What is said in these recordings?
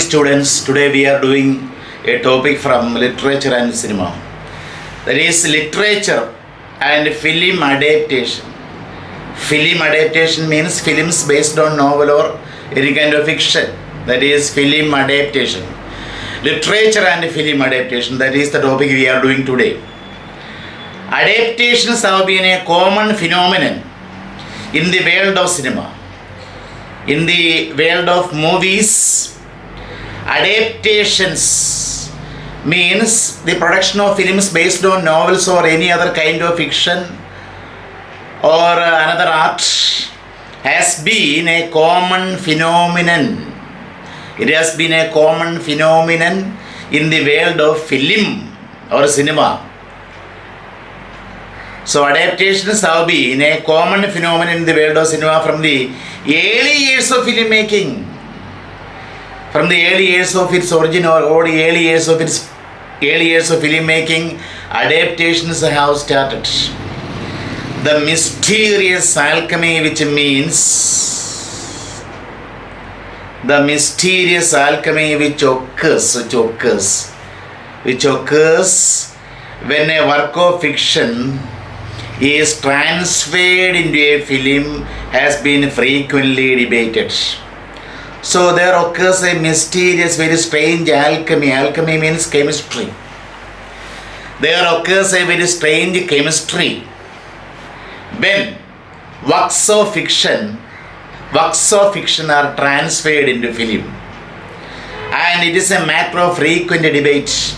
students, today we are doing a topic from literature and cinema. That is literature and film adaptation. Film adaptation means films based on novel or any kind of fiction. That is film adaptation. Literature and film adaptation, that is the topic we are doing today. Adaptations have been a common phenomenon in the world of cinema. In the world of movies, adaptations means the production of films based on novels or any other kind of fiction or another art has been a common phenomenon. It has been a common phenomenon in the world of film or cinema. So adaptations have been a common phenomenon in the world of cinema from the early years of filmmaking. From the early years of its origin or early years of filmmaking, adaptations have started. The mysterious alchemy which occurs when a work of fiction is transferred into a film has been frequently debated. So there occurs a mysterious, very strange alchemy. Alchemy means chemistry. There occurs a very strange chemistry when works of fiction are transferred into film. And it is a matter of frequent debate.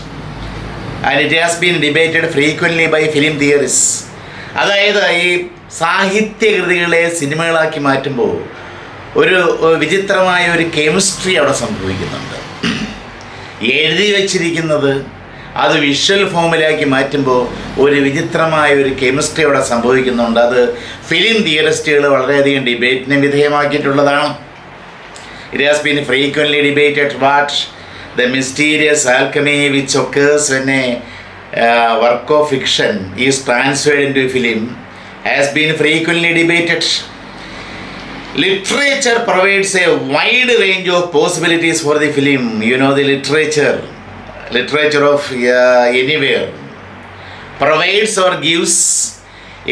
And it has been debated frequently by film theorists. അതായത് ഈ സാഹിത്യകൃതികളെ സിനിമകളാക്കി മാറ്റുമ്പോൾ ഒരു വിചിത്രമായ ഒരു chemistry അവിടെ സംഭവിക്കുന്നുണ്ട്. എഴുതി വച്ചിരിക്കുന്നത് അത് വിഷ്വൽ ഫോമിലാക്കി മാറ്റുമ്പോൾ ഒരു വിചിത്രമായ ഒരു കെമിസ്ട്രി അവിടെ സംഭവിക്കുന്നുണ്ട്. അത് ഫിലിം തിയറിസ്റ്റുകൾ വളരെയധികം ഡിബേറ്റിന് വിധേയമാക്കിയിട്ടുള്ളതാണ്. It has been frequently debated what the mysterious alchemy which occurs when a work of fiction is transferred into film has been frequently debated. Literature provides a wide range of possibilities for the film. You know, the literature of anywhere provides or gives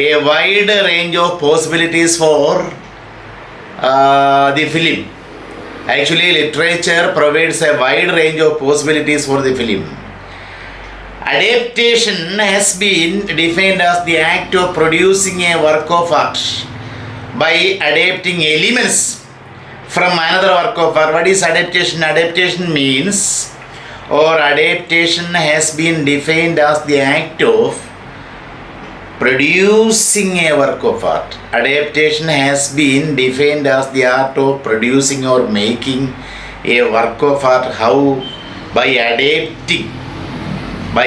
a wide range of possibilities for the film. Actually, literature provides a wide range of possibilities for the film. Adaptation has been defined as the act of producing a work of art by adapting elements from another work of art. What is adaptation? Adaptation means, or adaptation has been defined as the act of producing a work of art. Adaptation has been defined as the art of producing or making a work of art. How? By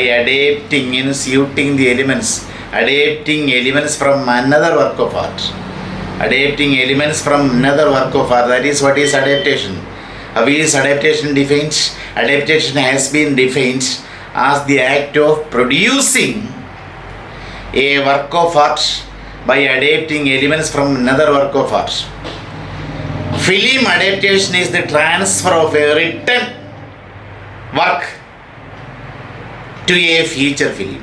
adapting in suiting the elements, adapting elements from another work of art. That is what is adaptation. How is adaptation defined? Adaptation has been defined as the act of producing a work of art by adapting elements from another work of art. Film adaptation is the transfer of a written work to a feature film.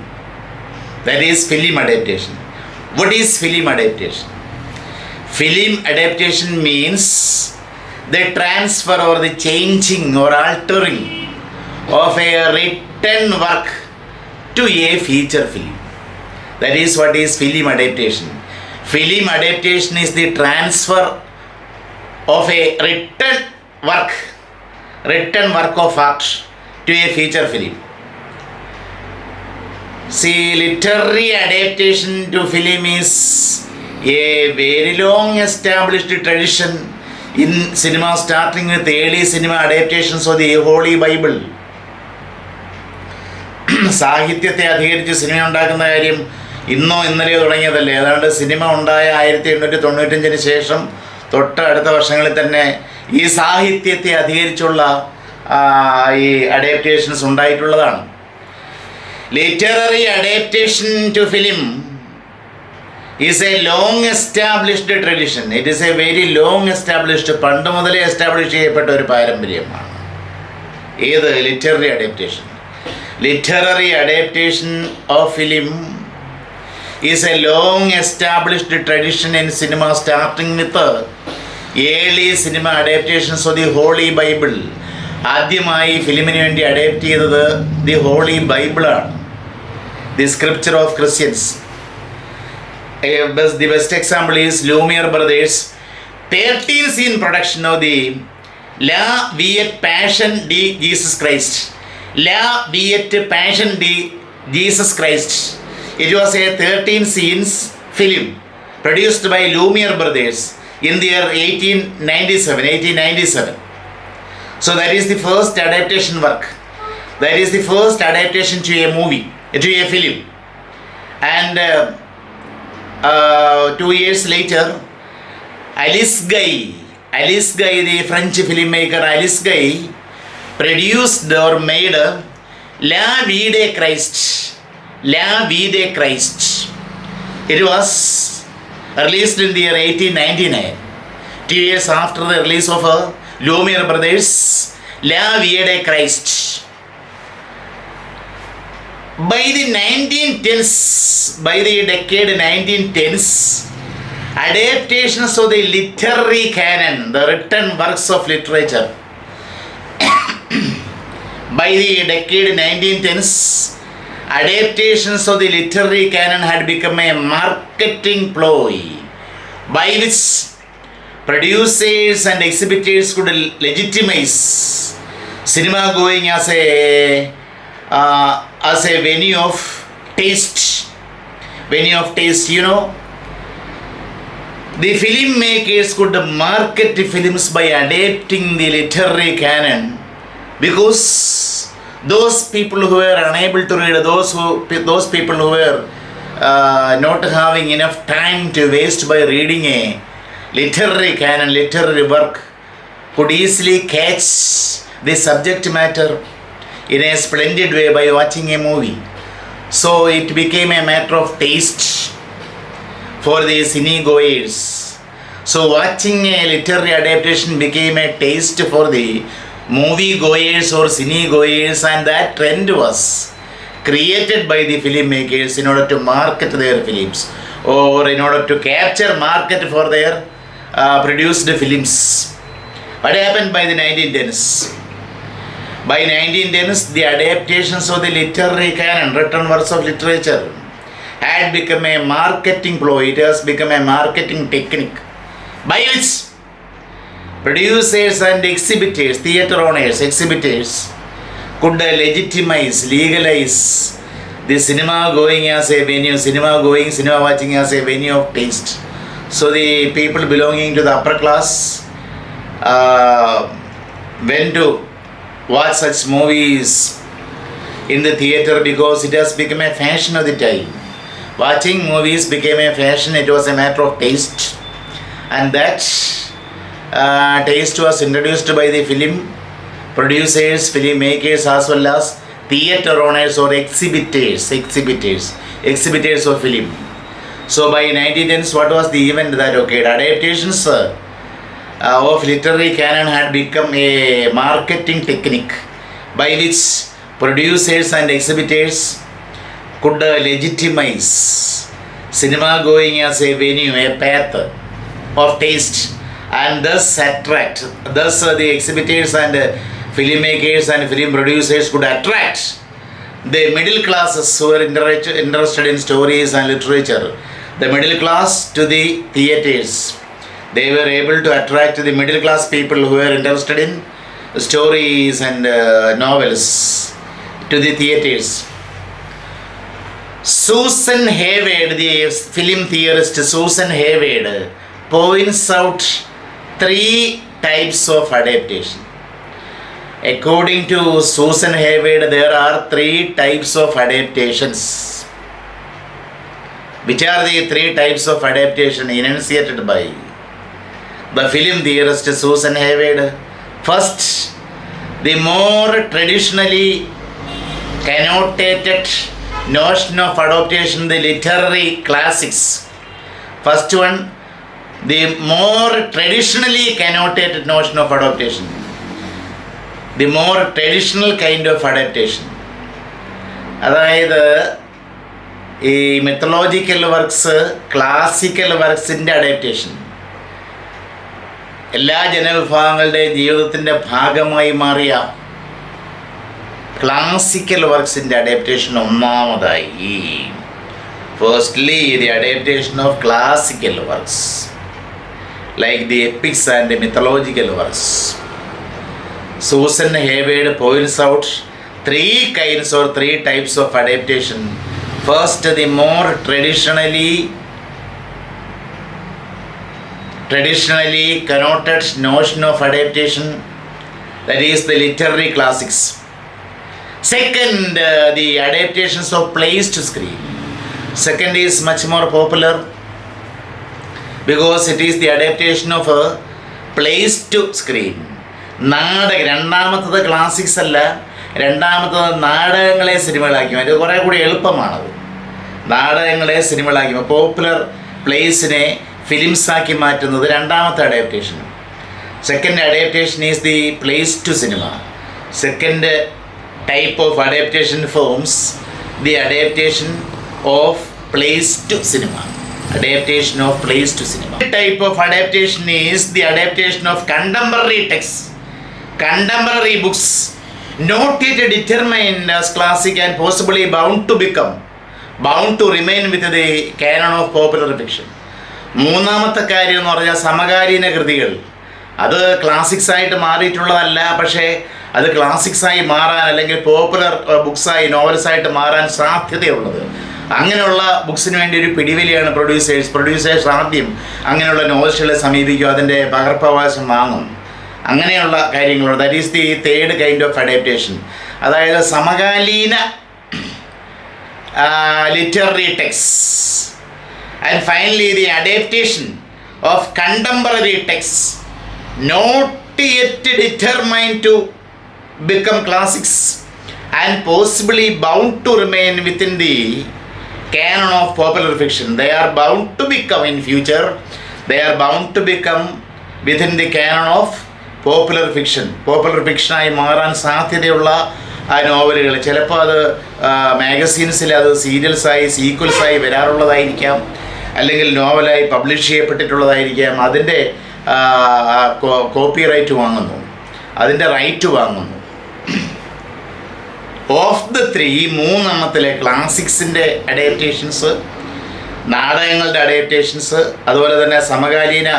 That is film adaptation. What is film adaptation? Film adaptation means the transfer or the changing or altering of a written work to a feature film. That is what is film adaptation. Film adaptation is the transfer of a written work of art to a feature film. See, literary adaptation to film is a very long established tradition in cinema, starting with early cinema adaptations of the Holy Bible. സാഹിത്യത്തെ അധികരിച്ച് cinema ഉണ്ടാക്കുന്ന കാര്യം ഇന്നോ ഇന്നലെയോ തുടങ്ങിയതല്ലേ. ഏതാണ്ട് cinema ഉണ്ടായ 1895 ശേഷം തൊട്ട് അടുത്ത വർഷങ്ങളിൽ തന്നെ ഈ സാഹിത്യത്തെ അധികരിച്ചുള്ള ഈ adaptations ഉണ്ടായിട്ടുള്ളതാണ്. Literary adaptation to film is a long established tradition. It is a very long established, പണ്ട് മുതലേ എസ്റ്റാബ്ലിഷ് ചെയ്യപ്പെട്ട ഒരു പാരമ്പര്യമാണ്. ഏത് literary adaptation? Literary adaptation of film is a long established tradition in cinema, starting with early cinema adaptations of the Holy Bible. ആദ്യമായി ഫിലിമിന് വേണ്ടി adapt ചെയ്തത് the holy ബൈബിളാണ്, the scripture of Christians. The best example is Lumiere brothers 13 scene production of the La Viet Passion de Jesus Christ. La Viet Passion de Jesus Christ. It was a 13 scenes film produced by Lumiere Brothers in the year 1897. So that is the first adaptation work. That is the first adaptation to a movie, to a film. And 2 years later, Alice Guy, the French filmmaker Alice Guy, produced or made La Vie de Christ. La Vie de Christ. It was released in the year 1899, 2 years after the release of Lumiere Brothers' La Vie de Christ. By the 1910s, by the decade 1910s, adaptations of the literary canon, the written works of literature, by the decade 1910s, adaptations of the literary canon had become a marketing ploy by which producers and exhibitors could legitimize cinema going as a venue of taste. You know, the filmmakers could market the films by adapting the literary canon, because those people who were unable to read, those people who were not having enough time to waste by reading a literary canon, literary work, could easily catch the subject matter in a splendid way by watching a movie. So it became a matter of taste for the cinegoers. So watching a literary adaptation became a taste for the movie goers or cinegoers, and that trend was created by the filmmakers in order to market their films, or in order to capture market for their produced films. What happened by the 1910s? By 1910s, the adaptations of the literary canon, written works of literature, had become a marketing ploy. It has become a marketing technique by which producers and exhibitors, theatre owners, exhibitors could legitimize, legalize the cinema going as a venue, cinema watching as a venue of taste. So the people belonging to the upper class went to watch such movies in the theatre because it has become a fashion of the time. Watching movies became a fashion, it was a matter of taste, and that taste was introduced by the film producers, filmmakers, as well as theatre owners or exhibitors of film. So by 1910s, what was the event that occurred? Adaptations of literary canon had become a marketing technique by which producers and exhibitors could legitimize cinema going as a venue, a path of taste, and thus the exhibitors and filmmakers and film producers could attract the middle classes who were interested in stories and literature, the middle class to the theatres. They were able to attract the middle class people who were interested in stories and novels to the theatres. Susan Hayward, the film theorist Susan Hayward, points out 3 types of adaptation. According to Susan Hayward, there are 3 types of adaptations. Which are the 3 types of adaptation enunciated by the film theorist Susan Hayward? First, the more traditionally connotated notion of adaptation, the literary classics. First one, the more traditionally connotated notion of adaptation. The more traditional kind of adaptation. അതായത് ഈ മിത്തലോജിക്കൽ works, classical വർക്ക്സിൻ്റെ adaptation എല്ലാ ജനവിഭാഗങ്ങളുടെയും ജീവിതത്തിൻ്റെ ഭാഗമായി മാറിയ classical വർക്ക്സിൻ്റെ adaptation ഒന്നാമതായി. Firstly the adaptation of classical works like the epics and the mythological works. Susan Hayward points out three kinds or three types of adaptation. First, the more traditionally connoted notion of adaptation, that is the literary classics. Second, the adaptations of plays to screen. Second is much more popular because it is the adaptation of a plays to screen. രണ്ടാമത്തത് classics അല്ല, രണ്ടാമത്തത് നാടകങ്ങളെ സിനിമകളാക്കി. അത് കുറേ കൂടി എളുപ്പമാണത്. നാടകങ്ങളെ സിനിമകളാക്കി, popular പ്ലേസിനെ ഫിലിംസാക്കി മാറ്റുന്നത് രണ്ടാമത്തെ adaptation. Second adaptation is the plays to cinema. Second type of adaptation forms the adaptation of plays to cinema. Adaptation of plays to cinema. The type of adaptation is the adaptation of contemporary texts, contemporary books, not yet determined as classic and possibly bound to remain with the canon of popular fiction. മൂന്നാമത്തെ കാര്യം എന്ന് പറഞ്ഞാൽ സമകാലീന കൃതികൾ. അത് ക്ലാസിക്സായിട്ട് മാറിയിട്ടുള്ളതല്ല, പക്ഷേ അത് ക്ലാസിക്സായി മാറാൻ അല്ലെങ്കിൽ പോപ്പുലർ ബുക്സായി, നോവൽസായിട്ട് മാറാൻ സാധ്യതയുള്ളത്. അങ്ങനെയുള്ള ബുക്സിന് വേണ്ടി ഒരു പിടിവലിയാണ് പ്രൊഡ്യൂസേഴ്സ് ആദ്യം അങ്ങനെയുള്ള നോവൽസുകളെ സമീപിക്കും, അതിൻ്റെ പകർപ്പവകാശം വാങ്ങും, അങ്ങനെയുള്ള കാര്യങ്ങളുണ്ട്. That is the third kind of adaptation. അതായത് സമകാലീന literary text. And finally the adaptation of contemporary text not yet determined to become classics and possibly bound to remain within the canon of popular fiction. They are bound to become in future, they are bound to become within the canon of popular fiction. Popular ഫിക്ഷനായി മാറാൻ സാധ്യതയുള്ള ആ നോവലുകൾ ചിലപ്പോൾ അത് മാഗസീൻസിൽ അത് സീരിയൽസായി സീക്വൽസായി വരാറുള്ളതായിരിക്കാം, അല്ലെങ്കിൽ നോവലായി publish ചെയ്യപ്പെട്ടിട്ടുള്ളതായിരിക്കാം. അതിൻ്റെ കോപ്പി റൈറ്റ് വാങ്ങുന്നു, അതിൻ്റെ റൈറ്റ് വാങ്ങുന്നു. ഓഫ് ദ ത്രീ, ഈ മൂന്നെണ്ണത്തിലെ ക്ലാസിക്സിൻ്റെ അഡാപ്റ്റേഷൻസ്, നാടകങ്ങളുടെ അഡാപ്റ്റേഷൻസ്, അതുപോലെ തന്നെ സമകാലീന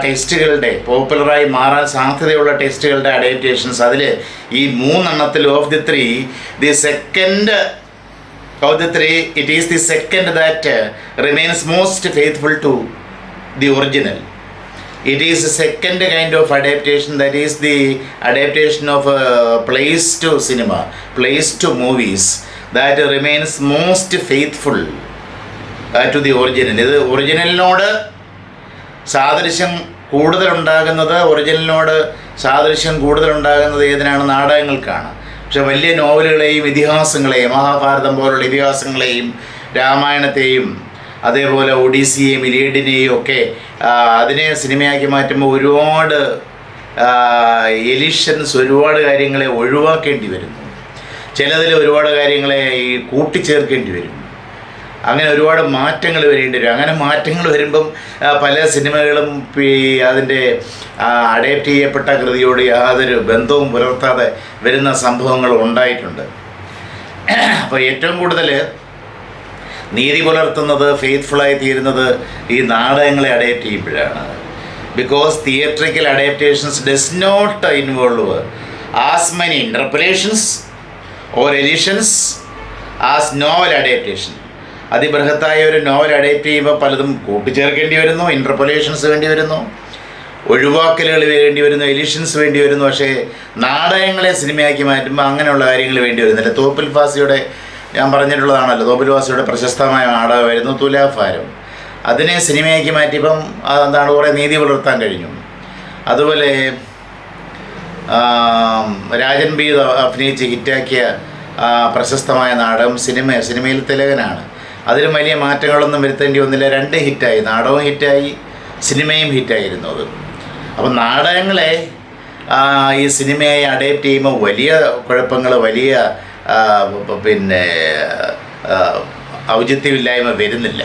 ടെക്സ്റ്റുകളുടെ പോപ്പുലറായി മാറാൻ സാധ്യതയുള്ള ടെക്സ്റ്റുകളുടെ അഡാപ്റ്റേഷൻസ്, അതിൽ ഈ മൂന്നെണ്ണത്തിൽ of the three, the second of the three, it is the second that remains most faithful to the original. It is the second kind of adaptation, that is the adaptation of plays to cinema, plays to movies, that remains most faithful to the original. ഇത് ഒറിജിനലിനോട് സാദൃശ്യം കൂടുതലുണ്ടാകുന്നത് ഏതിനാണ്? നാടകങ്ങൾക്കാണ്. പക്ഷെ വലിയ നോവലുകളെയും ഇതിഹാസങ്ങളെയും, മഹാഭാരതം പോലുള്ള ഇതിഹാസങ്ങളെയും രാമായണത്തെയും അതേപോലെ ഒഡീസിയെയും ഇലിയഡിനെയും ഒക്കെ അതിനെ സിനിമയാക്കി മാറ്റുമ്പോൾ ഒരുപാട് എലിഷൻസ്, ഒരുപാട് കാര്യങ്ങളെ ഒഴിവാക്കേണ്ടി വരുന്നു. ചിലതിൽ ഒരുപാട് കാര്യങ്ങളെ ഈ കൂട്ടിച്ചേർക്കേണ്ടി വരും. അങ്ങനെ ഒരുപാട് മാറ്റങ്ങൾ വരേണ്ടി വരും. അങ്ങനെ മാറ്റങ്ങൾ വരുമ്പം പല സിനിമകളും അതിൻ്റെ അഡാപ്റ്റ് ചെയ്യപ്പെട്ട കൃതിയോട് യാതൊരു ബന്ധവും പുലർത്താതെ വരുന്ന സംഭവങ്ങൾ ഉണ്ടായിട്ടുണ്ട്. അപ്പോൾ ഏറ്റവും കൂടുതൽ നീതി പുലർത്തുന്നത്, ഫെയ്ത്ത്ഫുള്ളായി തീരുന്നത് ഈ നാടകങ്ങളെ അഡാപ്റ്റ് ചെയ്യുമ്പോഴാണ്. Because theatrical adaptations does not involve as many interpretations or editions as novel adaptation. അതിബൃഹത്തായ ഒരു നോവൽ അഡാപ്റ്റ് ചെയ്യുമ്പോൾ പലതും കൂട്ടിച്ചേർക്കേണ്ടി വരുന്നു, ഇൻ്റർപൊലേഷൻസ് വേണ്ടി വരുന്നു, ഒഴിവാക്കലുകൾ വേണ്ടി വരുന്നു, എഡിഷൻസ് വേണ്ടി വരുന്നു. പക്ഷേ നാടകങ്ങളെ സിനിമയാക്കി മാറ്റുമ്പോൾ അങ്ങനെയുള്ള കാര്യങ്ങൾ വേണ്ടി വരുന്നില്ല. തോപ്പിൽ ഫാസിയുടെ, ഞാൻ പറഞ്ഞിട്ടുള്ളതാണല്ലോ, തോപ്പിൽ ഫാസിയുടെ പ്രശസ്തമായ നാടകമായിരുന്നു തുലാഭാരം. അതിനെ സിനിമയാക്കി മാറ്റിയപ്പം അതെന്താണ്, കുറേ നീതി പുലർത്താൻ കഴിഞ്ഞു. അതുപോലെ രാജൻ ബി അഭിനയിച്ച് ഹിറ്റാക്കിയ പ്രശസ്തമായ നാടകം സിനിമയിൽ തിലകനാണ്. അതിലും വലിയ മാറ്റങ്ങളൊന്നും വരുത്തേണ്ടി വന്നില്ല. 2 ഹിറ്റായി, നാടകവും ഹിറ്റായി, സിനിമയും ഹിറ്റായിരുന്നു അത്. അപ്പം നാടകങ്ങളെ ഈ സിനിമയെ അഡാപ്റ്റ് ചെയ്യുമ്പോൾ വലിയ കുഴപ്പങ്ങൾ, വലിയ പിന്നെ ഔചിത്യമില്ലായ്മ വരുന്നില്ല.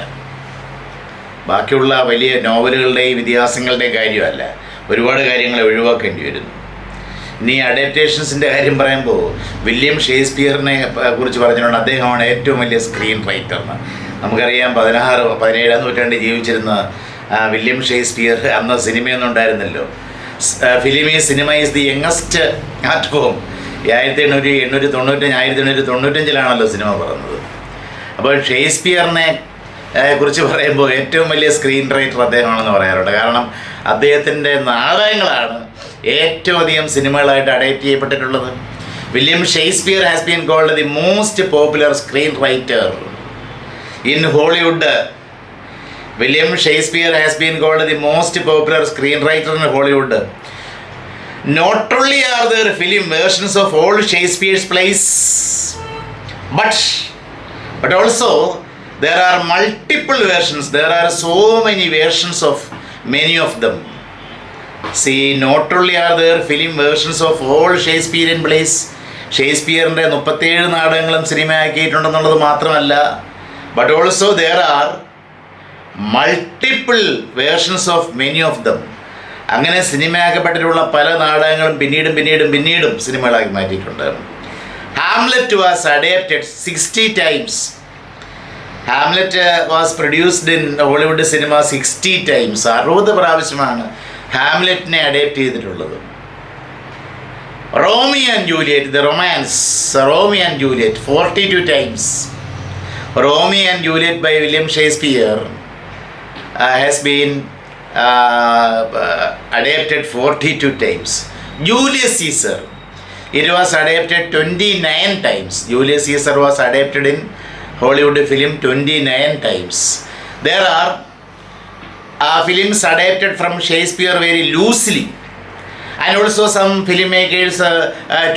ബാക്കിയുള്ള വലിയ നോവലുകളുടെയും ഇതിഹാസങ്ങളുടെയും കാര്യമല്ല, ഒരുപാട് കാര്യങ്ങളെ ഒഴിവാക്കേണ്ടി വരുന്നു. ഇനി അഡാപ്റ്റേഷൻസിൻ്റെ കാര്യം പറയുമ്പോൾ വില്യം ഷേക്സ്പിയറിനെ കുറിച്ച് പറഞ്ഞിട്ടുണ്ട്, അദ്ദേഹമാണ് ഏറ്റവും വലിയ സ്ക്രീൻ റൈറ്റർ എന്ന്. നമുക്കറിയാം 17-ാം നൂറ്റാണ്ടിൽ ജീവിച്ചിരുന്ന വില്യം ഷേക്സ്പിയർ അന്ന് സിനിമയൊന്നും ഉണ്ടായിരുന്നല്ലോ. Cinema is the youngest art form. 1895-ലാണല്ലോ സിനിമ പറഞ്ഞത്. അപ്പോൾ ഷേക്സ്പിയറിനെ കുറിച്ച് പറയുമ്പോൾ ഏറ്റവും വലിയ സ്ക്രീൻ റൈറ്റർ അദ്ദേഹമാണെന്ന് പറയാറുണ്ട്. കാരണം അദ്ദേഹത്തിൻ്റെ നാടകങ്ങളാണ് ഏറ്റവും അധികം സിനിമകളായിട്ട് അഡാപ്റ്റ് ചെയ്യപ്പെട്ടിട്ടുള്ളത്. William Shakespeare has been called the most popular screen writer in Hollywood. William Shakespeare has been called the most popular screen writer in Hollywood. Not only are there film versions of all Shakespeare's plays, but also there are multiple versions. There are so many versions of many of them. See, not only are there film versions of all Shakespearean plays, ഷേക്സ്പിയറിൻ്റെ 37 നാടകങ്ങളും സിനിമയാക്കിയിട്ടുണ്ടെന്നുള്ളത് മാത്രമല്ല, but also there are multiple versions of many of them. അങ്ങനെ സിനിമയാക്കപ്പെട്ടിട്ടുള്ള പല നാടകങ്ങളും പിന്നീടും സിനിമകളാക്കി മാറ്റിയിട്ടുണ്ട്. Hamlet was adapted 60 times. Hamlet was produced in Hollywood cinema 60 times. 60 പ്രാവശ്യമാണ് ഹാംലെറ്റിനെ അഡാപ്റ്റ് ചെയ്തിട്ടുള്ളത്. Romeo and Juliet, the romance Romeo and Juliet 42 times. Romeo and Juliet by William Shakespeare has been adapted 42 times. Julius Caesar, it was adapted 29 times. Julius Caesar was adapted in Hollywood film 29 times. There are films adapted from Shakespeare very loosely, and also some filmmakers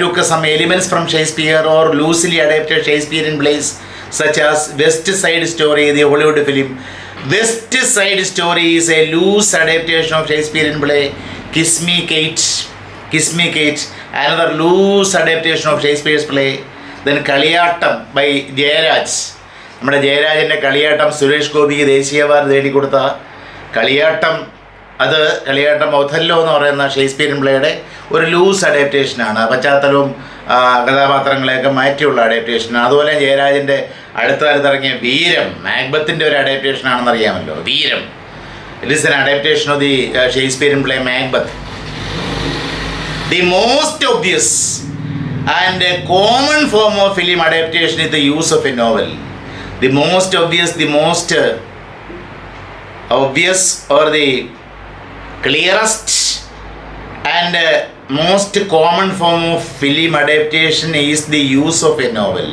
took some elements from Shakespeare or loosely adapted Shakespearean plays, such as West Side Story, the Hollywood film. West Side Story is a loose adaptation of Shakespearean play. Kiss Me Kate, another loose adaptation of Shakespeare's play. Then Kaliyattam by Jayaraj. നമ്മുടെ ജയരാജൻ്റെ കളിയാട്ടം സുരേഷ് ഗോപിക്ക് ദേശീയ award നേടിക്കൊടുത്ത കളിയാട്ടം Othello എന്ന് പറയുന്ന Shakespearean പ്ലേയുടെ ഒരു loose അഡാപ്റ്റേഷനാണ്. പശ്ചാത്തലവും കഥാപാത്രങ്ങളെയൊക്കെ മാറ്റിയുള്ള അഡാപ്റ്റേഷനാണ്. അതുപോലെ ജയരാജൻ്റെ അടുത്ത കാലത്ത് ഇറങ്ങിയ വീരം, മാക്ബത്തിൻ്റെ ഒരു അഡാപ്റ്റേഷനാണെന്ന് അറിയാമല്ലോ. Veeram, it is an adaptation of the Shakespearean play Macbeth. The most obvious and a common form of film adaptation is the use of a novel. The most obvious or the clearest and most common form of film adaptation is the use of a novel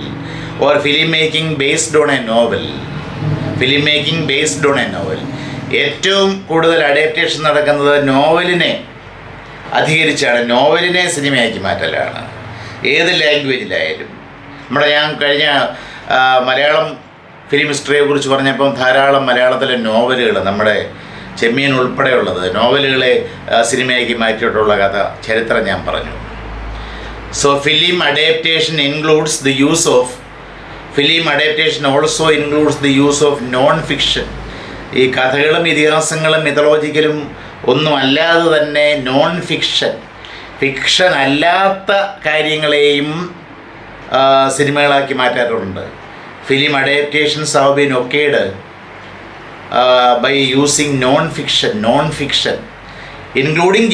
or filmmaking based on a novel. ഏറ്റവും കൂടുതൽ adaptation നടക്കുന്നത് നോവലിനെ അധികരിച്ചാണ്. നോവലിനെ സിനിമയാക്കി മാറ്റലാണ്, ഏത് ലാംഗ്വേജിലായാലും. ഞാൻ കഴിഞ്ഞ Malayalam film ഹിസ്റ്ററിയെ കുറിച്ച് പറഞ്ഞപ്പം ധാരാളം മലയാളത്തിലെ നോവലുകൾ, നമ്മുടെ ചെമ്മീൻ ഉൾപ്പെടെയുള്ളത് നോവലുകളെ സിനിമയാക്കി മാറ്റിയിട്ടുള്ള ചരിത്രം ഞാൻ പറഞ്ഞു. So film adaptation includes the use of also includes the use of non fiction. ഈ കഥകളും ഇതിഹാസങ്ങളും മിഥോളജിക്കലും ഒന്നും അല്ലാതെ തന്നെ നോൺ ഫിക്ഷൻ അല്ലാത്ത കാര്യങ്ങളെയും സിനിമകളാക്കി മാറ്റാറുണ്ട്. Film adaptations have been okayed by using non fiction including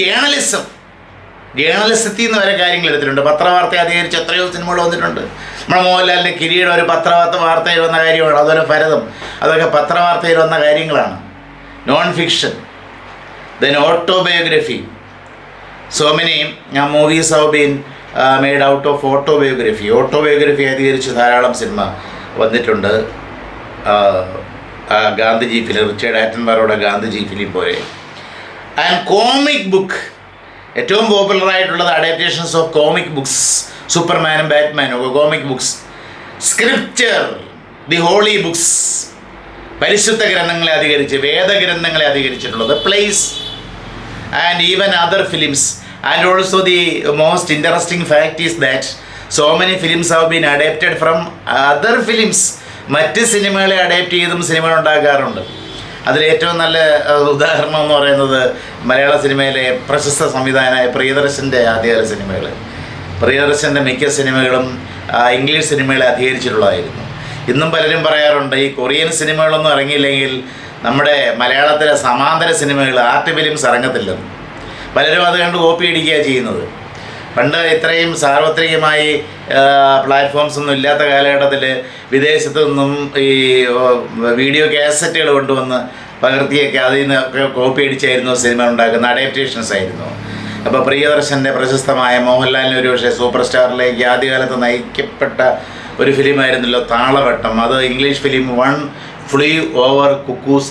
ജേർണലിസത്തിൽ നിന്ന് വരെ കാര്യങ്ങൾ എടുത്തിട്ടുണ്ട്. പത്രവാർത്ത അധികരിച്ച് എത്രയോ സിനിമകൾ വന്നിട്ടുണ്ട്. നമ്മുടെ മോഹൻലാലിൻ്റെ കിരീടം ഒരു പത്രവാർത്തയിൽ വന്ന കാര്യമാണ്. അതുപോലെ ഭരതം, അതൊക്കെ പത്രവാർത്തയിൽ വന്ന കാര്യങ്ങളാണ്. Non fiction. Then autobiography. So many movies have been made out of autobiography അധികരിച്ച് ധാരാളം സിനിമ വന്നിട്ടുണ്ട്. ഗാന്ധിജി ഫിലിം, റിച്ചർഡ് ആറ്റൻബറോയുടെ ഗാന്ധിജി ഫിലിം പോലെ. ആൻഡ് കോമിക് ബുക്ക്, ഏറ്റവും പോപ്പുലറായിട്ടുള്ളത് അഡാപ്റ്റേഷൻസ് ഓഫ് കോമിക് ബുക്സ്, സൂപ്പർമാനും ബാറ്റ്മാനും ഒക്കെ comic books. Scripture, the holy books, പരിശുദ്ധ ഗ്രന്ഥങ്ങളെ അധികരിച്ച് വേദഗ്രന്ഥങ്ങളെ അധികരിച്ചിട്ടുള്ളത്. Plays and even other films And also the most interesting fact is that so many films have been adapted from other films. മറ്റ് സിനിമകളെ അഡാപ്റ്റ് ചെയ്തും സിനിമകൾ ഉണ്ടാക്കാറുണ്ട്. അതിലേറ്റവും നല്ല ഉദാഹരണം എന്ന് പറയുന്നത് മലയാള സിനിമയിലെ പ്രശസ്ത സംവിധായകനായ പ്രിയദർശൻ്റെ ആദ്യകാല സിനിമകൾ. പ്രിയദർശൻ്റെ മിക്ക സിനിമകളും ഇംഗ്ലീഷ് സിനിമകളെ അധികരിച്ചിട്ടുള്ളതായിരുന്നു. ഇന്നും പലരും പറയാറുണ്ട് ഈ കൊറിയൻ സിനിമകളൊന്നും ഇറങ്ങിയില്ലെങ്കിൽ നമ്മുടെ മലയാളത്തിലെ സമാന്തര സിനിമകൾ ആർട്ട് ഫിലിംസ് ഇറങ്ങത്തില്ലെന്ന്. പലരും അത് കണ്ട് കോപ്പി അടിക്കുകയാണ് ചെയ്യുന്നത്. പണ്ട് ഇത്രയും സാർവത്രികമായി പ്ലാറ്റ്ഫോംസ് ഒന്നും ഇല്ലാത്ത കാലഘട്ടത്തിൽ വിദേശത്തു നിന്നും ഈ വീഡിയോ കാസറ്റുകൾ കൊണ്ടുവന്ന് പകർത്തിയൊക്കെ അതിൽ നിന്നൊക്കെ കോപ്പി അടിച്ചായിരുന്നു സിനിമ ഉണ്ടാക്കുന്ന അഡാപ്റ്റേഷൻസ് ആയിരുന്നു. അപ്പോൾ പ്രിയദർശൻ്റെ പ്രശസ്തമായ മോഹൻലാലിന് ഒരു പക്ഷേ സൂപ്പർ സ്റ്റാറിലേക്ക് ആദ്യകാലത്ത് നയിക്കപ്പെട്ട ഒരു ഫിലിമായിരുന്നല്ലോ താളവട്ടം. അത് English film one flu over cuckoo's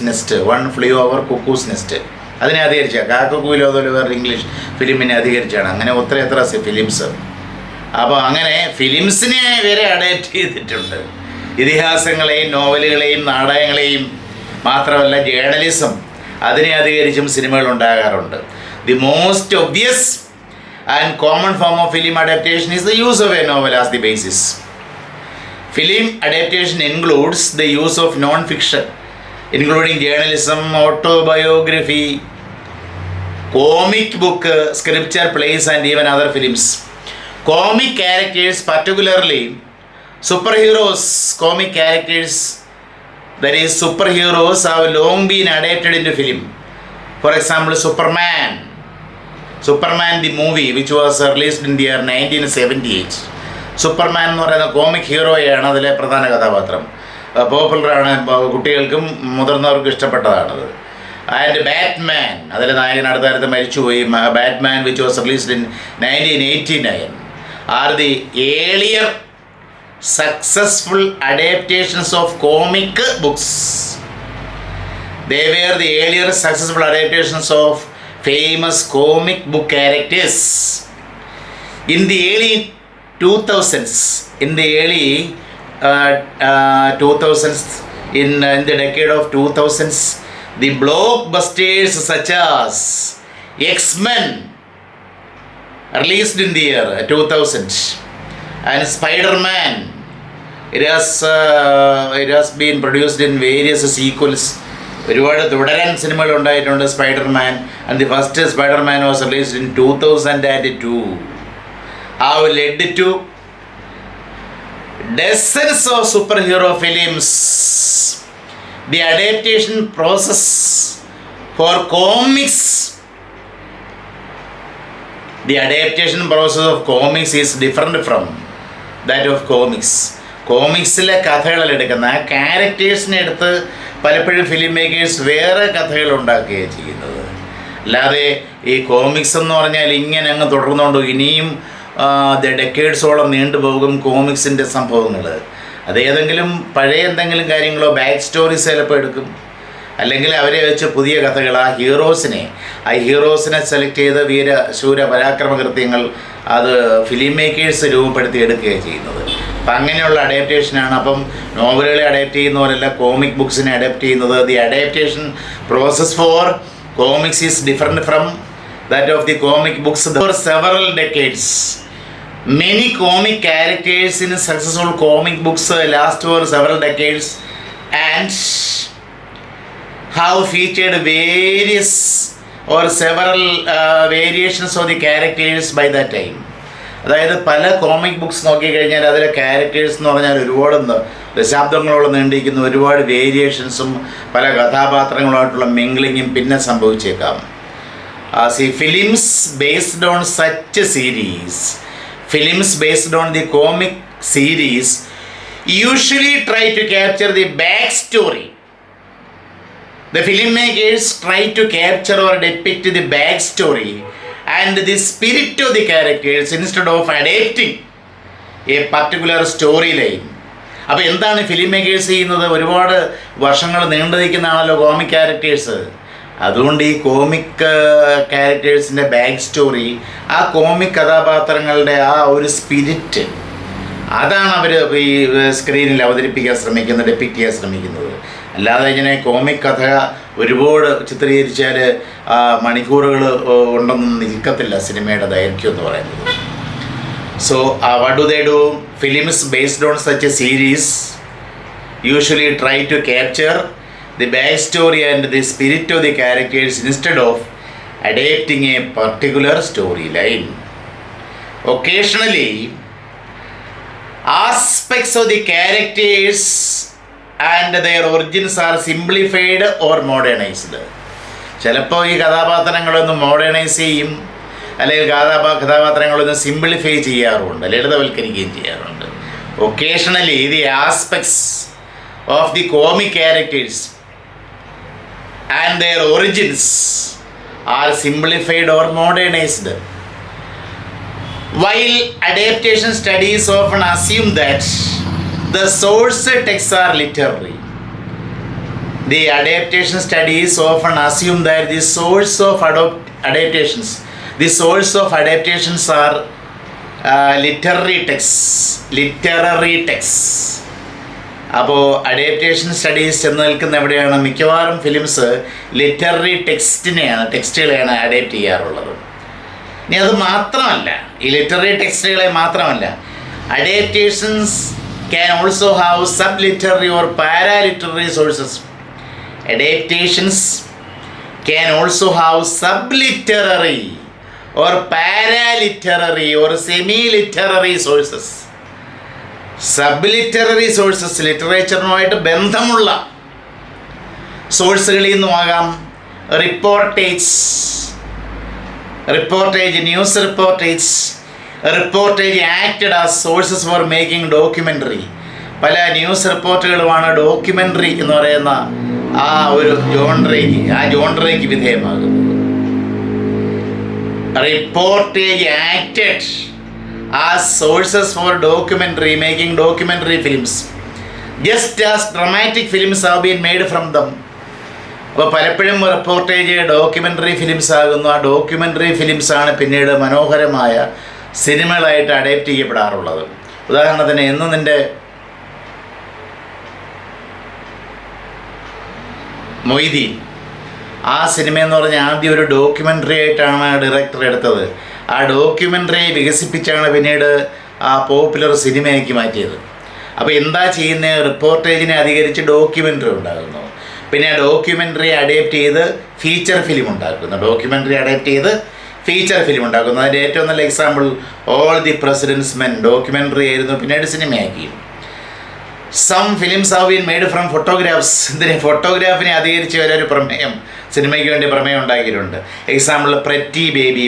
nest അതിനെ അധികരിച്ചാണ്. കാക്കക്കൂലോ അതുപോലെ വേറെ ഇംഗ്ലീഷ് ഫിലിമിനെ അധികരിച്ചാണ്. അങ്ങനെ എത്ര ഫിലിംസ്. അപ്പോൾ അങ്ങനെ ഫിലിംസിനെ വരെ അഡാപ്റ്റ് ചെയ്തിട്ടുണ്ട്. ഇതിഹാസങ്ങളെയും നോവലുകളെയും നാടകങ്ങളെയും മാത്രമല്ല ജേർണലിസം അതിനെ അധികരിച്ചും സിനിമകൾ ഉണ്ടാകാറുണ്ട്. The most obvious and common form of film adaptation is the use of A novel as the basis. Film adaptation includes the use of non-fiction, including journalism, autobiography, comic book, scripture, plays, and even other films. Comic characters, particularly superheroes, comic characters, that is, superheroes, have long been adapted into film. For example, Superman the movie, which was released in the year 1978. Superman എന്ന് പറയുന്ന comic ഹീറോയാണ് അതിലെ പ്രധാന കഥാപാത്രം. പോപ്പുലറാണ്, കുട്ടികൾക്കും മുതിർന്നവർക്കും ഇഷ്ടപ്പെട്ടതാണത്. And Batman അതിലെ നായകൻ അടുത്ത കാലത്ത് മരിച്ചുപോയി. Batman which was released in 1989 are the earlier successful adaptations of comic books. They were the earlier successful adaptations of famous comic book characters. In the early 2000s, in the decade of 2000s, the blockbusters such as X-Men released in the year 2000 and Spider-Man, it has been produced in various sequels. ഒരുപാട് തുടരാൻ സിനിമകൾ ഉണ്ടായിട്ടുണ്ട് Spiderman. And the first Spiderman was released in 2002. have led to dozens of superhero films. The adaptation process for comics, the adaptation process of comics is different from that of comics. കോമിക്സിലെ കഥകളെടുക്കുന്ന ആ ക്യാരക്ടേഴ്സിനെ എടുത്ത് പലപ്പോഴും film makers വേറെ കഥകൾ ഉണ്ടാക്കുകയാണ് ചെയ്യുന്നത്. അല്ലാതെ ഈ comics എന്ന് പറഞ്ഞാൽ ഇങ്ങനെ അങ്ങ് തുടർന്നുകൊണ്ട് ഇനിയും ഡെക്കേഡ്സോളം നീണ്ടുപോകും കോമിക്സിൻ്റെ സംഭവങ്ങൾ. അത് ഏതെങ്കിലും പഴയ എന്തെങ്കിലും കാര്യങ്ങളോ ബാക്ക് സ്റ്റോറീസ് ചിലപ്പോൾ എടുക്കും, അല്ലെങ്കിൽ അവരെ വെച്ച് പുതിയ കഥകൾ ആ ഹീറോസിനെ സെലക്ട് ചെയ്ത് വീരശൂര പരാക്രമകൃത്യങ്ങൾ അത് ഫിലിം മേക്കേഴ്സ് രൂപപ്പെടുത്തി എടുക്കുകയാണ് ചെയ്യുന്നത്. അപ്പം അങ്ങനെയുള്ള അഡാപ്റ്റേഷനാണ്. അപ്പം നോവലുകളെ അഡാപ്റ്റ് ചെയ്യുന്ന പോലെയല്ല കോമിക് ബുക്സിനെ അഡാപ്റ്റ് ചെയ്യുന്നത്. The adaptation process four comics is different from that of the comic books four several decades. Many comic characters in successful comic books last for several decades and have featured various or several variations of the characters by that time. അതായത് പല comic books നോക്കിക്കഴിഞ്ഞാൽ അതിലെ characters എന്ന് പറഞ്ഞാൽ ഒരുപാട് ദശാബ്ദങ്ങളോളം നീണ്ടിരിക്കുന്ന ഒരുപാട് വേരിയേഷൻസും പല കഥാപാത്രങ്ങളുമായിട്ടുള്ള മിംഗ്ലിങ്ങും പിന്നെ സംഭവിച്ചേക്കാം. Films based on such a series, films based on the comic series usually try to capture the backstory. The filmmakers try to capture or depict the backstory and the spirit of the characters instead of adapting a particular storyline. അപ്പോൾ എന്താണ് film makers ചെയ്യുന്നത്? ഒരുപാട് വർഷങ്ങൾ നീണ്ടു നിൽക്കുന്നതാണല്ലോ comic characters. അതുകൊണ്ട് ഈ comic ക്യാരക്ടേഴ്സിൻ്റെ back story, ആ comic കഥാപാത്രങ്ങളുടെ ആ ഒരു സ്പിരിറ്റ്, അതാണ് അവർ ഈ സ്ക്രീനിൽ അവതരിപ്പിക്കാൻ ശ്രമിക്കുന്നത്, ഡെപ്പിക്റ്റ് ചെയ്യാൻ ശ്രമിക്കുന്നത്. അല്ലാതെ ഇങ്ങനെ കോമിക് കഥ ഒരുപാട് ചിത്രീകരിച്ചാൽ മണിക്കൂറുകൾ ഉണ്ടെന്നും നിൽക്കത്തില്ല സിനിമയുടെ ദൈർഘ്യം എന്ന് പറയുന്നത്. So what do they do? Films based on such A series usually try to capture the backstory and the spirit of the characters instead of adapting a particular storyline. Occasionally, aspects of the characters and their origins are simplified or modernized. ചിലപ്പോൾ ഈ കഥാപാത്രങ്ങളൊന്ന് modernise ചെയ്യും, അല്ലെങ്കിൽ കഥാപാത്രങ്ങളൊന്ന് simplify ചെയ്യാറുണ്ട്, ലളിതവൽക്കരിക്കുകയും ചെയ്യാറുണ്ട്. Occasionally, the aspects of the comic characters and their origins are simplified or modernized. While adaptation studies often assume that the source texts are literary, the adaptation studies often assume that the source of adaptations are literary texts. അപ്പോൾ adaptation studies ചെന്ന് നിൽക്കുന്ന എവിടെയാണ്? മിക്കവാറും films literary ടെക്സ്റ്റുകളെയാണ് adapt ചെയ്യാറുള്ളത്. ഇനി അത് മാത്രമല്ല, ഈ ലിറ്റററി ടെക്സ്റ്റുകളെ മാത്രമല്ല, adaptations can also have sub literary or paraliterary sources. Adaptations can also have sub literary or paraliterary or semi literary sources. Sub literary sources, ലിറ്ററേച്ചറിനുമായിട്ട് ബന്ധമുള്ള സോഴ്സുകളിൽ നിന്നുമാകാം. News reportage acted as sources for making documentary. പല news റിപ്പോർട്ടുകളുമാണ് documentary എന്ന് പറയുന്ന ആ ഒരു ജോൺറേക്ക് വിധേയമാകുന്നത്. Reportage acted as sources for making documentary films, just as dramatic films have been made from them. അപ്പോൾ പലപ്പോഴും റിപ്പോർട്ടേജ് ഡോക്യുമെൻ്ററി ഫിലിംസ് ആകുന്നു. ആ ഡോക്യുമെൻ്ററി ഫിലിംസാണ് പിന്നീട് മനോഹരമായ സിനിമകളായിട്ട് അഡാപ്റ്റ് ചെയ്യപ്പെടാറുള്ളത്. ഉദാഹരണത്തിന് എന്ന് നിൻ്റെ മൊയ്തീൻ, ആ സിനിമയെന്ന് പറഞ്ഞാൽ ആദ്യം ഒരു ഡോക്യുമെൻ്ററി ആയിട്ടാണ് ഡയറക്ടർ എടുത്തത്. ആ ഡോക്യുമെൻ്ററി വികസിപ്പിച്ചാണ് പിന്നീട് ആ പോപ്പുലർ സിനിമയാക്കി മാറ്റിയത്. അപ്പോൾ എന്താ ചെയ്യുന്നത്? റിപ്പോർട്ടേജിനെ അധികരിച്ച് ഡോക്യുമെൻ്ററി ഉണ്ടാകുന്നു. പിന്നെ ആ ഡോക്യുമെൻ്ററി അഡാപ്റ്റ് ചെയ്ത് ഫീച്ചർ ഫിലിം ഉണ്ടാക്കുന്നു. അതിൻ്റെ ഏറ്റവും നല്ല example All the President's Men documentary ആയിരുന്നു, പിന്നീട് സിനിമയാക്കി. Some films have been made from photographs. ഫോട്ടോഗ്രാഫിനെ അധികരിച്ച് ഒരു പ്രമേയം, സിനിമയ്ക്ക് വേണ്ടി പ്രമേയം ഉണ്ടാക്കിയിട്ടുണ്ട്. Example Pretty Baby.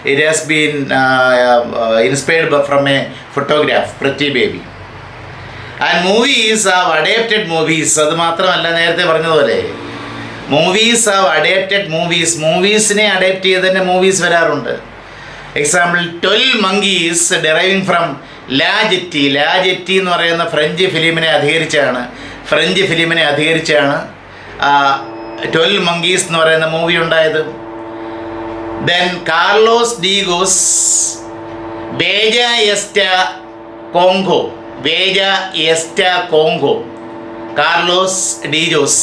It has been inspired from a photograph, Pretty Baby. And movies have adapted movies. അത് മാത്രമല്ല, നേരത്തെ പറഞ്ഞതുപോലെ മൂവീസ് ഹാവ് അഡാപ്റ്റഡ് മൂവീസിനെ അഡാപ്റ്റ് ചെയ്ത് തന്നെ മൂവീസ് വരാറുണ്ട്. എക്സാമ്പിൾ 12 monkeys ഡെറൈവിങ് ഫ്രം ലാ ജെറ്റി എന്ന് പറയുന്ന ഫ്രഞ്ച് ഫിലിമിനെ അധികരിച്ചാണ് 12 monkeys എന്ന് പറയുന്ന മൂവി ഉണ്ടായത്. Then Carlos Diegues Veja Esta Canção. Carlos Diegues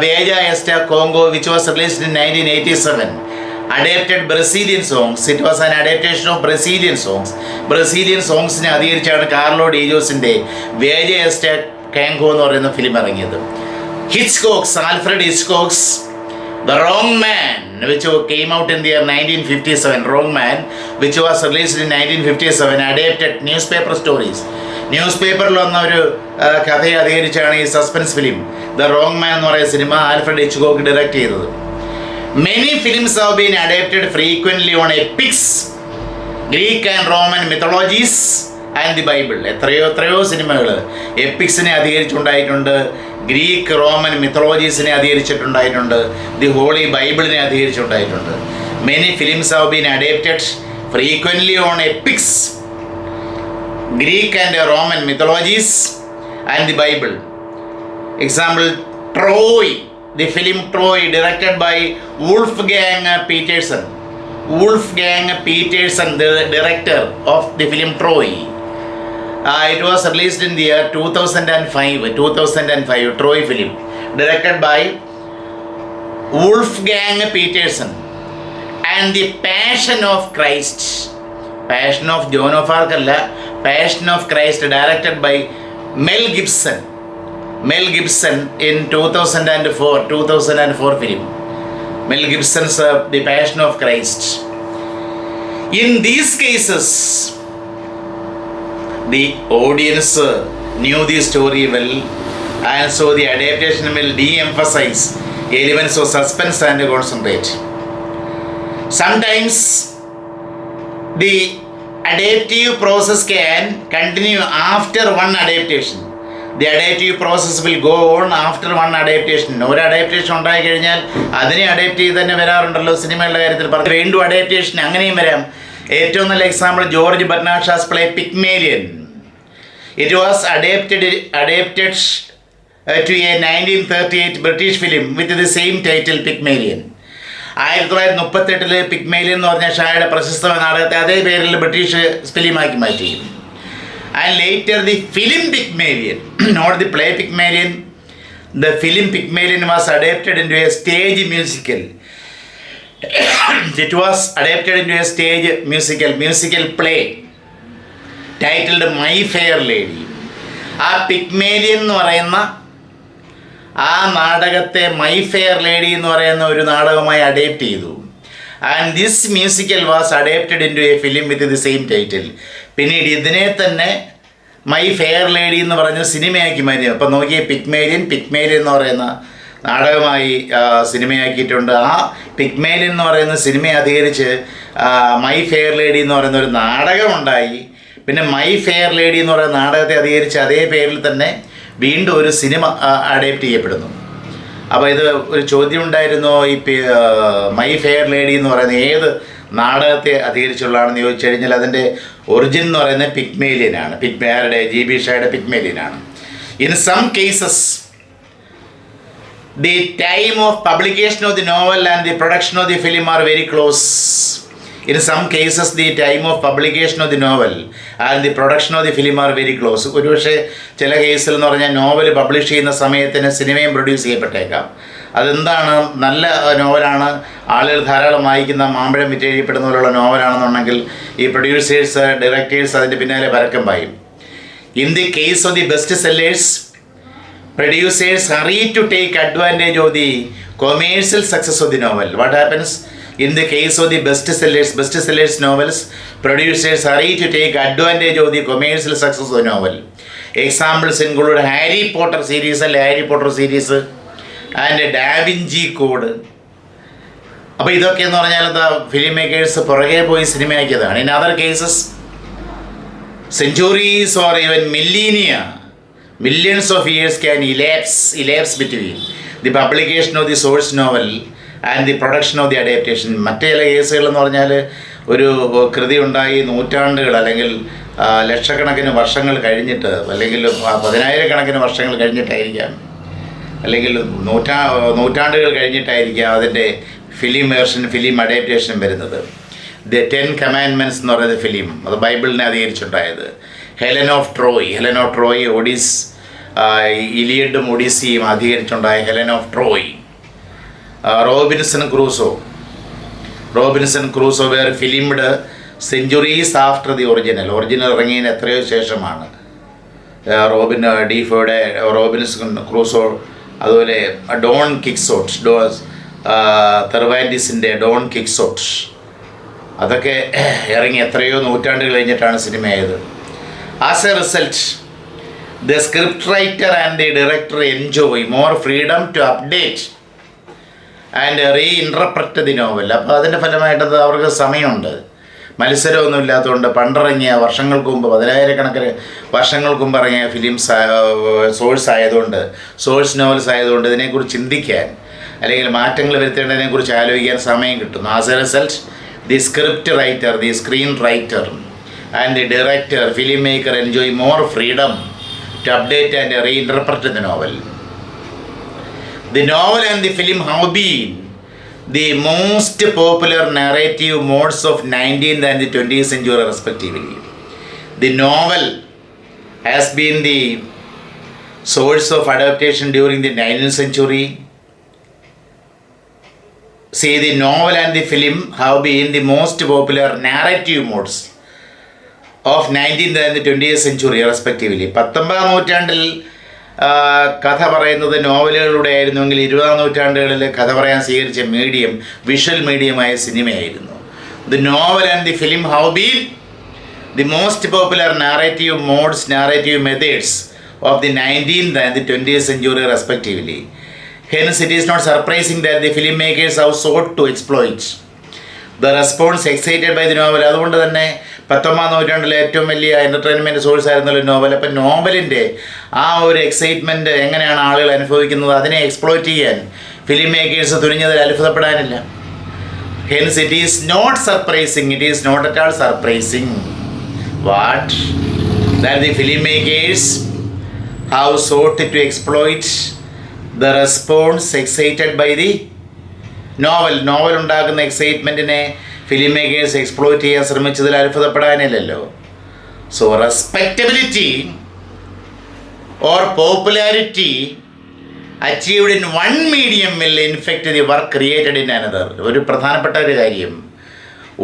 Veja Esta Canção, which was released in 1987. Adapted Brazilian songs. It was an adaptation of Brazilian songs-നെ അധികരിച്ചാണ് Carlo ഡീജോസിൻ്റെ Veja Esta Canção എന്ന് പറയുന്ന film ഇറങ്ങിയത്. Alfred Hitchcock's The Wrong Man, which came out in the year 1957. Wrong Man, which was released in 1957, adapted newspaper stories. ന്യൂസ്പേപ്പറിൽ വന്ന ഒരു കഥയെ അധികരിച്ചാണ് ഈ സസ്പെൻസ് ഫിലിം ദ റോങ് മാൻ എന്ന് പറയുന്ന സിനിമ ആൽഫ്രഡ് ഹിച്ച്കോക്ക് ഡയറക്റ്റ് ചെയ്തത്. Many films have been adapted frequently on epics, Greek and Roman mythologies and the Bible. എത്രയോ സിനിമകൾ എപ്പിക്സിനെ അധികരിച്ചുണ്ടായിട്ടുണ്ട്, ഗ്രീക്ക് റോമൻ മിത്തോളജീസിനെ അധികരിച്ചിട്ടുണ്ടായിട്ടുണ്ട്, ദി ഹോളി ബൈബിളിനെ അധികരിച്ചുണ്ടായിട്ടുണ്ട്. Many films have been adapted frequently on epics, Greek and Roman mythologies and the Bible. Example, Troy. The film Troy, directed by Wolfgang Petersen, the director of the film Troy. It was released in the year 2005. Troy film. directed by Wolfgang Petersen, and The Passion of Christ, Passion of Joan of Arc അല്ല, Passion of Christ, directed by Mel Gibson in 2004 film. Mel Gibson's The Passion of Christ. In these cases, the audience knew the story well, and so the adaptation will de-emphasize elements of suspense and concentrate. Sometimes the adaptive process can continue after one adaptation. The adaptive process will go on after one adaptation. ഒരു adaptation ഉണ്ടായി കഴിഞ്ഞാൽ അതിനെ adapt ചെയ്ത് തന്നെ വരാറുണ്ടല്ലോ സിനിമകളുടെ കാര്യത്തിൽ. വീണ്ടും adaptation അങ്ങനെയും വരാം. ഏറ്റവും നല്ല example George Bernard Shaw's play Pygmalion. It was adapted to a 1938 British film with the same title, Pygmalion. 1938 പിഗ്മേലിയൻ എന്ന് പറഞ്ഞ ഷായുടെ പ്രശസ്ത നാടകത്തെ അതേ പേരിൽ ബ്രിട്ടീഷ് ഫിലിമാക്കി മാറ്റി. And later the film Pygmalion, not the play Pygmalion, the film Pygmalion was adapted into a stage musical. It was adapted into a stage musical play titled My Fair Lady. ആ പിഗ്മേലിയൻ എന്ന് പറയുന്ന ആ നാടകത്തെ my fair lady എന്ന് പറയുന്ന ഒരു നാടകമായി adapt ചെയ്തു. And this musical was adapted into a film with the same title. പിന്നീട് ഇതിനെ തന്നെ മൈ ഫെയർ ലേഡി എന്ന് പറഞ്ഞ സിനിമയാക്കി മാറ്റി. അപ്പം നോക്കിയേ, പിഗ്മേലിയൻ എന്ന് പറയുന്ന നാടകമായി സിനിമയാക്കിയിട്ടുണ്ട്. ആ പിഗ്മേലിയൻ എന്ന് പറയുന്ന സിനിമയെ അധികരിച്ച് മൈ ഫെയർ ലേഡി എന്ന് പറയുന്ന ഒരു നാടകമുണ്ടായി. പിന്നെ മൈ ഫെയർ ലേഡി എന്ന് പറയുന്ന നാടകത്തെ അധികരിച്ച് അതേ പേരിൽ തന്നെ വീണ്ടും ഒരു സിനിമ അഡാപ്റ്റ് ചെയ്യപ്പെടുന്നു. അപ്പോൾ ഇത് ഒരു ചോദ്യം ഉണ്ടായിരുന്നു, ഈ മൈ ഫെയർ ലേഡി എന്ന് പറയുന്ന ഏത് നാടകത്തെ അധികരിച്ചുള്ളതാണെന്ന് ചോദിച്ചു കഴിഞ്ഞാൽ അതിൻ്റെ ഒറിജിൻ എന്ന് പറയുന്നത് പിഗ്മേലിയനാണ്. GB ഷായുടെ പിഗ്മേലിയനാണ്. In some cases the time of publication of the novel and the production of the film are very close. In some cases, the time of publication of the novel and the production of the film are very close. ഒരു പക്ഷേ ചില കേസിൽ എന്ന് പറഞ്ഞാൽ novel publish ചെയ്യുന്ന സമയത്തിന് സിനിമയും produce ചെയ്യപ്പെട്ടേക്കാം. അതെന്താണ്, നല്ല നോവലാണ്, ആളുകൾ ധാരാളം വായിക്കുന്ന, മാമ്പഴം വിറ്റഴിക്കപ്പെടുന്ന പോലുള്ള നോവലാണെന്നുണ്ടെങ്കിൽ ഈ പ്രൊഡ്യൂസേഴ്സ്, ഡയറക്ടേഴ്സ് അതിൻ്റെ പിന്നാലെ പരക്കം പായും. In the case of the best sellers, producers hurry to take advantage of the commercial success of the novel. What happens? In the case of the bestsellers novels, producers hurry to take advantage of the commercial success of the novel. Examples include Harry Potter series and Da Vinci Code. അപ്പോൾ ഇതൊക്കെ എന്ന് പറഞ്ഞാൽ എന്താ, film makers പുറകെ പോയി സിനിമയാക്കിയതാണ്. In other cases, centuries or even millennia, millions of years can elapse between the publication of the source novel and the production of the adaptation. മറ്റു ചില കേസുകളെന്ന് പറഞ്ഞാൽ ഒരു കൃതി ഉണ്ടായി നൂറ്റാണ്ടുകൾ അല്ലെങ്കിൽ ലക്ഷക്കണക്കിന് വർഷങ്ങൾ കഴിഞ്ഞിട്ട്, അല്ലെങ്കിൽ 10,000 വർഷങ്ങൾ കഴിഞ്ഞിട്ടായിരിക്കാം, അല്ലെങ്കിൽ നൂറ്റാണ്ടുകൾ കഴിഞ്ഞിട്ടായിരിക്കാം അതിൻ്റെ ഫിലിം അഡാപ്റ്റേഷൻ വരുന്നത്. ദ 10 Commandments എന്ന് പറയുന്ന ഫിലിം, അത് ബൈബിളിനെ അധികരിച്ചുണ്ടായത്. ഹെലൻ ഓഫ് ട്രോയ് ഇലിയഡും ഒഡീസിയും അധികരിച്ചുണ്ടായ Helen of Troy. Robinson Crusoe were filmed centuries after the original ഇറങ്ങിയതിന് എത്രയോ ശേഷമാണ്. റോബിൻസൺ ക്രൂസോ, അതുപോലെ ഡോൺ കിക്സോട്ട്, തെർവാൻഡിസിൻ്റെ ഡോൺ കിക്സോട്ട്, അതൊക്കെ ഇറങ്ങി എത്രയോ നൂറ്റാണ്ടുകൾ കഴിഞ്ഞിട്ടാണ് സിനിമയായത്. As a result, the script writer and the director enjoy more freedom to update and reinterpret the novel. അപ്പോൾ അതിൻ്റെ ഫലമായിട്ട് അവർക്ക് സമയമുണ്ട്, മത്സരമൊന്നും ഇല്ലാത്തതുകൊണ്ട്. പണ്ടിറങ്ങിയ വർഷങ്ങൾക്ക് മുമ്പ്, 10,000 വർഷങ്ങൾക്ക് മുമ്പ് ഇറങ്ങിയ സോഴ്സ് നോവൽസ് ആയതുകൊണ്ട് ഇതിനെക്കുറിച്ച് ചിന്തിക്കാൻ അല്ലെങ്കിൽ മാറ്റങ്ങൾ വരുത്തേണ്ടതിനെക്കുറിച്ച് ആലോചിക്കാൻ സമയം കിട്ടുന്നു. As a result, the script writer, the screenwriter and the director, filmmaker enjoy more freedom to update and reinterpret the novel. The novel and the film have been the most popular narrative modes of 19th and the 20th century respectively. The novel has been the source of adaptation during the 19th century. See, the novel and the film have been the most popular narrative modes of 19th and the 20th century respectively. 19ാം നൂറ്റാണ്ടിൽ കഥ പറയുന്നത് നോവലുകളുടെ ആയിരുന്നുവെങ്കിൽ 20ാം നൂറ്റാണ്ടുകളിൽ കഥ പറയാൻ സ്വീകരിച്ച medium visual മീഡിയമായ സിനിമയായിരുന്നു. The novel and the film have been the most popular narrative modes, narrative methods of the 19th and the 20th century respectively. Hence, it is not surprising that the filmmakers have sought to exploit the response excited by the novel. അതുകൊണ്ട് തന്നെ 19ാം നൂറ്റാണ്ടിലെ ഏറ്റവും വലിയ entertainment source ആയിരുന്നല്ലോ novel. അപ്പം നോവലിൻ്റെ ആ ഒരു excitement എങ്ങനെയാണ് ആളുകൾ അനുഭവിക്കുന്നത് അതിനെ എക്സ്പ്ലോയിറ്റ് ചെയ്യാൻ ഫിലിം മേക്കേഴ്സ് തുനിഞ്ഞതിൽ അത്ഭുതപ്പെടാനില്ല. Hence, it is not surprising, it is not at all surprising that the filmmakers have sought to exploit the response excited by the novel ഉണ്ടാക്കുന്ന എക്സൈറ്റ്മെൻറ്റിനെ ഫിലിം മേക്കേഴ്സ് എക്സ്പ്ലോയിറ്റ് ചെയ്യാൻ ശ്രമിച്ചതിൽ അത്ഭുതപ്പെടാനില്ലല്ലോ. So respectability or popularity achieved in one medium will infect the work created in another. ഒരു പ്രധാനപ്പെട്ട ഒരു കാര്യം,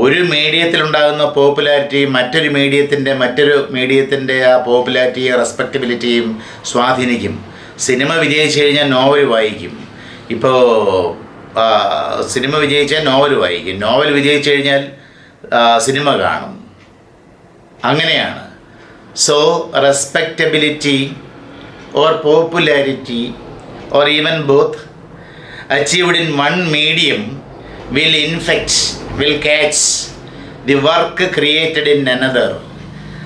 ഒരു മീഡിയത്തിലുണ്ടാകുന്ന പോപ്പുലാരിറ്റി മറ്റൊരു മീഡിയത്തിൻ്റെ ആ പോപ്പുലാരിറ്റിയും റെസ്പെക്റ്റബിലിറ്റിയും സ്വാധീനിക്കും. സിനിമ വിജയിച്ചു കഴിഞ്ഞാൽ നോവൽ വായിക്കും. ഇപ്പോൾ സിനിമ വിജയിച്ചാൽ നോവൽ വായിക്കും, നോവൽ വിജയിച്ചു കഴിഞ്ഞാൽ സിനിമ കാണും. അങ്ങനെയാണ്. So respectability or popularity or even both achieved in one medium will catch the work created in another.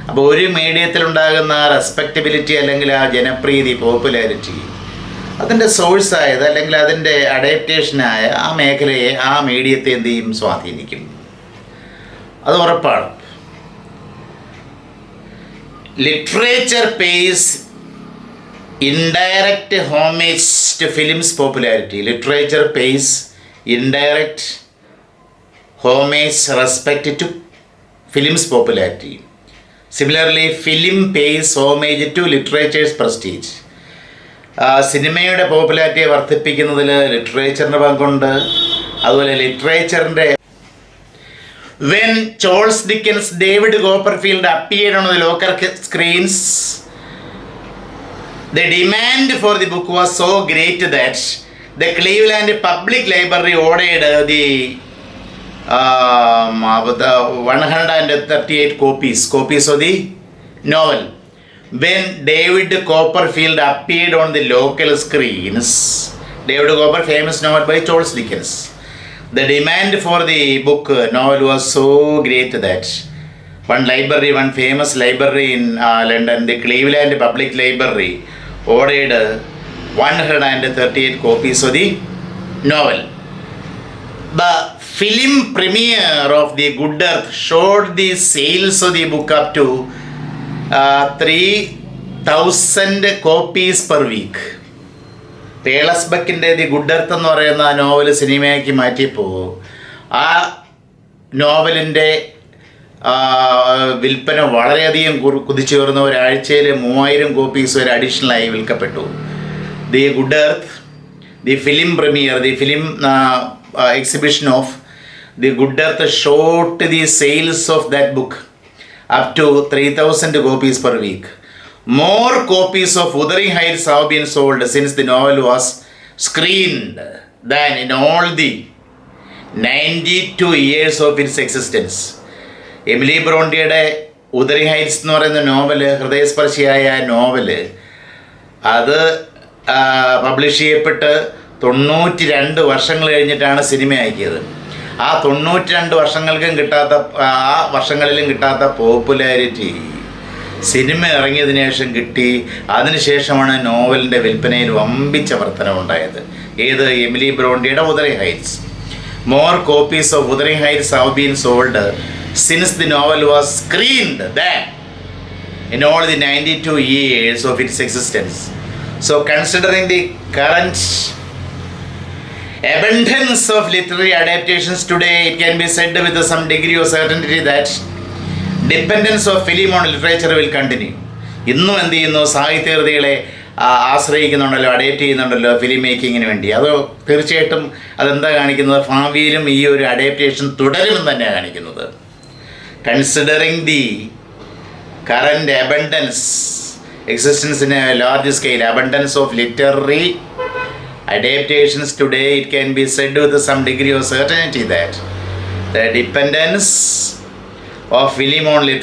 അപ്പോൾ ഒരു മീഡിയത്തിലുണ്ടാകുന്ന റെസ്പെക്റ്റബിലിറ്റി അല്ലെങ്കിൽ ആ ജനപ്രീതി പോപ്പുലാരിറ്റി അതിൻ്റെ സോഴ്സായത് അല്ലെങ്കിൽ അതിൻ്റെ അഡാപ്റ്റേഷനായ ആ മേഖലയെ ആ മീഡിയത്തെ എന്ത് ചെയ്യും, സ്വാധീനിക്കും. അത് ഉറപ്പാണ്. Literature pays indirect homage to films popularity. Literature pays indirect homage respect to film's popularity. Similarly, film pays homage to literature's prestige. സിനിമയുടെ പോപ്പുലാരിറ്റിയെ വർദ്ധിപ്പിക്കുന്നതിൽ ലിറ്ററേച്ചറിൻ്റെ പങ്കുണ്ട്. അതുപോലെ ലിറ്ററേച്ചറിൻ്റെ when Charles Dickens, David Copperfield appeared on the local screens, the demand for the book was so great that the Cleveland Public Library ordered the 138 copies of the novel. When David Copperfield appeared on the local screens, David Copperfield, famous novel by Charles Dickens, the demand for the book novel was so great that one famous library in London, the Cleveland Public Library, ordered 138 copies of the novel. The film premiere of The Good Earth showed the sales of the book up to 3,000 copies per week. Pearl S ബക്കിൻ്റെ The Good Earth എന്ന് പറയുന്ന ആ novel സിനിമയാക്കി മാറ്റിയപ്പോൾ ആ നോവലിൻ്റെ വിൽപ്പന വളരെയധികം കുതിച്ചുയർന്ന ഒരാഴ്ചയിൽ 3000 copies വരെ അഡീഷണലായി വിൽക്കപ്പെട്ടു. The Good Earth, the film premiere, the film exhibition of The Good Earth showed the sales of that book up to 3,000 copies per week. More copies of Wuthering Heights have been sold since the novel was screened than in all the 92 years of its existence. Emily ബ്രോണ്ടിയുടെ Wuthering Heights എന്ന് പറയുന്ന novel, ഹൃദയസ്പർശിയായ novel, അത് publish ചെയ്യപ്പെട്ട് 92 വർഷങ്ങൾ കഴിഞ്ഞിട്ടാണ് സിനിമയാക്കിയത്. ആ 92 വർഷങ്ങളിലും കിട്ടാത്ത പോപ്പുലാരിറ്റി സിനിമ ഇറങ്ങിയതിനു ശേഷം കിട്ടി. അതിനുശേഷമാണ് നോവലിൻ്റെ വിൽപ്പനയിൽ വമ്പിച്ച വർധനവുണ്ടായത്. ഏത്? എമിലി ബ്രോണ്ടിയുടെ Wuthering Heights. More copies of Wuthering Heights have been sold since the novel was screened than in all the 92 years of its existence. So considering the current abundance of literary adaptations today, it can be said with some degree of certainty that dependence of film on literature will continue. ഇന്നും എന്ത് ചെയ്യുന്നു? സാഹിത്യകൃതികളെ ആശ്രയിക്കുന്നുണ്ടല്ലോ, അഡേപ്റ്റ് ചെയ്യുന്നുണ്ടല്ലോ film മേക്കിങ്ങിന് വേണ്ടി. അത് തീർച്ചയായിട്ടും അതെന്താ കാണിക്കുന്നത്, ഭാവിയിലും ഈ ഒരു അഡാപ്റ്റേഷൻ തുടരുമെന്ന് തന്നെയാണ് കാണിക്കുന്നത്. Considering the current abundance existence in a large scale abundance of literary adaptations today, it can be said with some degree of certainty that the dependence of film on literature